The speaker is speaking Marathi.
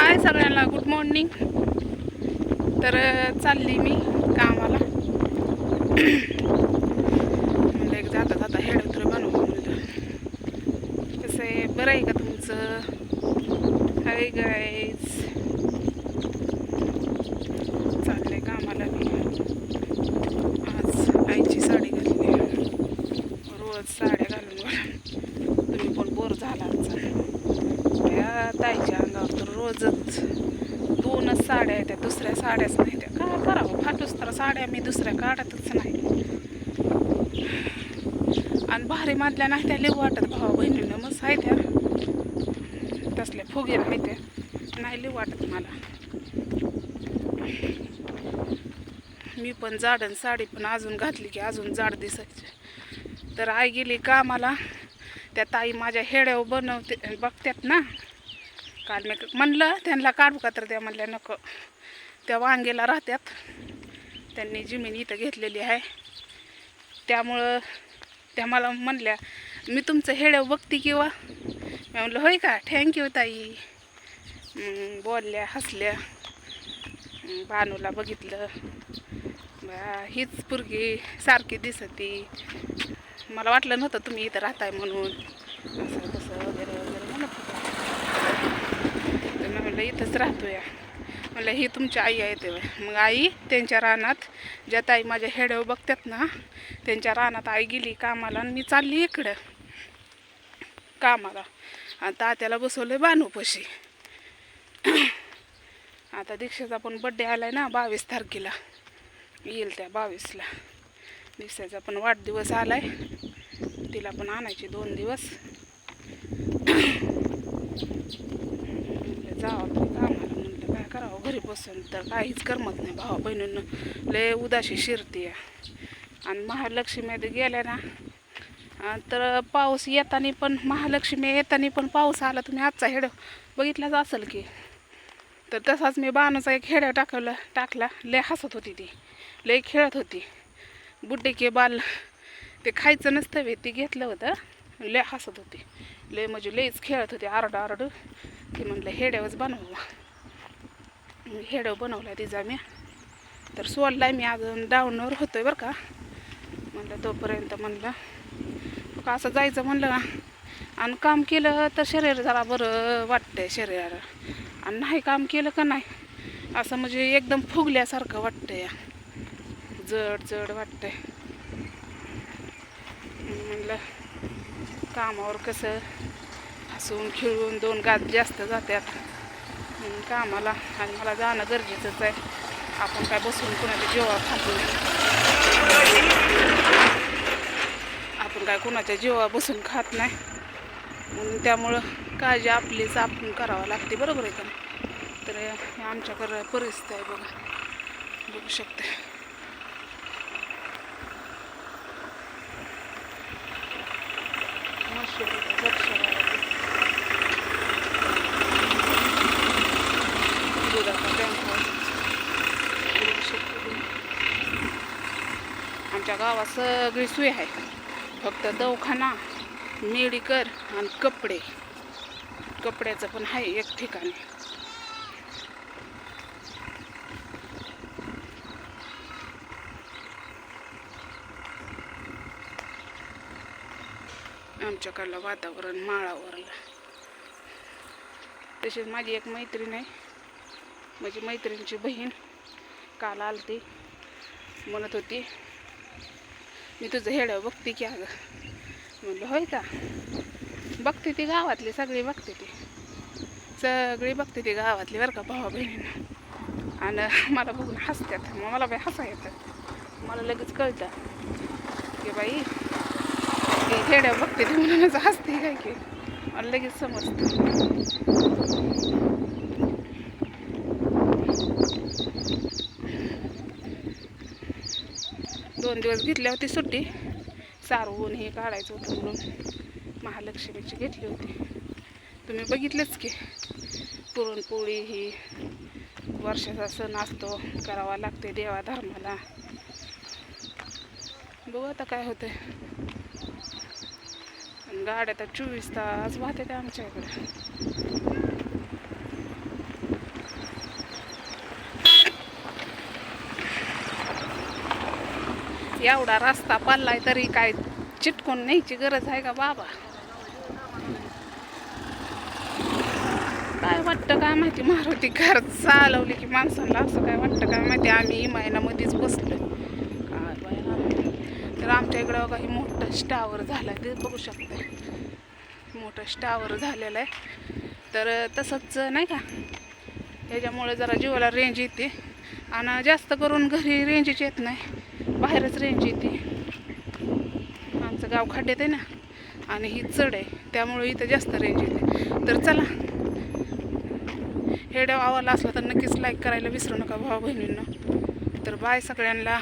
हाय सगळ्यांना, गुड मॉर्निंग. तर चालली मी कामाला. म्हणलं एक जाता जाता हेड उतर बनवू म्हणलं. कसं आहे, बरं आहे का तुमचं? हाय गाईज, चालले कामाला मी. आज आईची साडी घातली. रोज साड्या घालून तुम्ही पण बोर झाला त्या ताईच्या अंगावर. तर रोजच 2च साड्या आहेत, त्या दुसऱ्या साड्याच नाही. त्या काय करावं, फाटूच तर साड्या मी दुसऱ्या काढतच नाही. आणि भारी मधल्या नाही त्या लिव वाटत भावा बहिणीनं. मस्त आहे त्या, तसल्या फुगे नाही त्या, नाही लिव वाटत मला. मी पण जाडन साडी पण अजून घातली की अजून जाड दिसायची. तर आई गेली कामाला. त्या ताई माझ्या हेड्यावर बनवते बघतात ना. काल मी म्हणलं त्यांना काढू का, तर त्या म्हणल्या नको, त्या वांगेला राहत्यात. त्यांनी जमीन इथं घेतलेली आहे, त्यामुळं त्या मला म्हणल्या मी तुमचं हेड्यावर बघते किंवा. मी म्हणलं होय का, थँक्यू ताई. बोलल्या, हसल्या. बानूला बघितलं, हीच पोरगी सारखी दिसती. मला वाटलं नव्हतं तुम्ही इथं राहताय म्हणून, असं तसं वगैरे वगैरे म्हणत होतं. तर मी म्हणलं इथंच राहतो या. म्हणलं ही तुमची आई आहे ते. मग आई त्यांच्या रानात, ज्या ताई माझ्या हेड्यावर बघतात ना, त्यांच्या रानात आई गेली कामाला आणि मी चालली इकडं कामाला. आणि तात्याला बसवलं बानूपाशी. आता दीक्षाचा पण बड्डे आलाय ना 22 तारखेला, येईल त्या 22ला. दीक्षाचा पण वाढदिवस आलाय, तिला पण आणायचे 2 दिवस. जावं तरी कामाला. म्हणलं काय करावं, घरी बसून तर काहीच करमत नाही. भावा बहिणीनं लय उदाशी शिरते. आणि महालक्ष्मीमध्ये गेल्या ना, तर पाऊस येताना पण, महालक्ष्मी येताना पण पाऊस आला. तुम्ही आजचा हेड बघितलाच असेल की. तर तसाच मी बाणूचा एक हेड्या टाकला. लय हसत होती ती, लय खेळत होती. बुड्डे के बाल ते खायचं नसतं वे, ते घेतलं होतं. लय हसत होती, लय म्हणजे लयच खेळत होती, आरडू. ते म्हणलं हेड्यावरच बनवू. हेड्यावर बनवला तिचा मी. तर सोडलाय मी, अजून डाऊनवर होतोय बरं का. म्हणलं तोपर्यंत म्हणलं का असं जायचं म्हणलं ना. आणि काम केलं तर शरीर जरा बरं वाटतंय शरीराला. आणि नाही काम केलं का नाही, असं म्हणजे एकदम फुगल्यासारखं वाटतंय या, जड वाटतंय. म्हणलं कामावर कसं हसून खेळून 2 गात जास्त जातात कामाला. आणि मला जाणं गरजेचंच आहे. आपण काय बसून कुणाच्या जीवावर खात नाही. आपण काय कुणाच्या जीवावर बसून खात नाही. म्हणून त्यामुळं काळजी आपलीच आपण करावं लागते, बरोबर आहे का नाही. तर आमच्याकडं परिस्थिती आहे बघू शकते. आमच्या गावात सगळी सोय आहे, फक्त दवाखाना, मेडिकल आणि कपड्याचं पण आहे एक ठिकाणी. आमच्याकडलं वातावरण माळावरलं. तशीच माझी एक मैत्रीण आहे, माझी मैत्रिणीची बहीण काल आलती. म्हणत होती मी तुझं हेड्यावर बघते की. अगं म्हणलं होय का, बघते ती गावातली सगळी बघते ती गावातली बरं का भावा बहिणीनं. आणि मला बघून हसतात. मग मला बाई हसा येतं. मला लगेच कळतं की बाई हेड्या बघते ती म्हणूनच हसते काय की. मला लगेच समजतं. 2 दिवस घेतली होती सुट्टी, सारवून हे काढायचं होतं म्हणून महालक्ष्मीची घेतली होती. तुम्ही बघितलंच की, पुरणपोळी ही वर्षाचा सण असतो, करावा लागते देवा धर्माला. बघू आता काय होतंय. गाड्या तर 24 तास वाहते आमच्या इकडे. एवढा रस्ता पडलाय तरी काय चिटकून न्यायची गरज आहे का बाबा? काय वाटतं काय माहिती, मारुती कार चालवली की माणसांना असं काय वाटतं काय माहिती. आम्ही इमायनामध्येच बसलो काय बाया. तर आमच्या इकडं काही मोठं स्टावर झालं आहे, ते बघू शकते. मोठं स्टावर झालेलं आहे. तर तसंच नाही का, त्याच्यामुळे जरा जीवाला रेंज येते. आणि जास्त करून घरी रेंजच येत नाही, बाहेरच रेंज येते. आमचं गाव खड्ड्यात आहे ना, आणि ही चढ आहे, त्यामुळे इथं जास्त रेंज येते. तर चला, व्हिडिओ आवडला असला तर नक्कीच लाईक करायला विसरू नका भाऊ बहिणींना. तर बाय सगळ्यांना.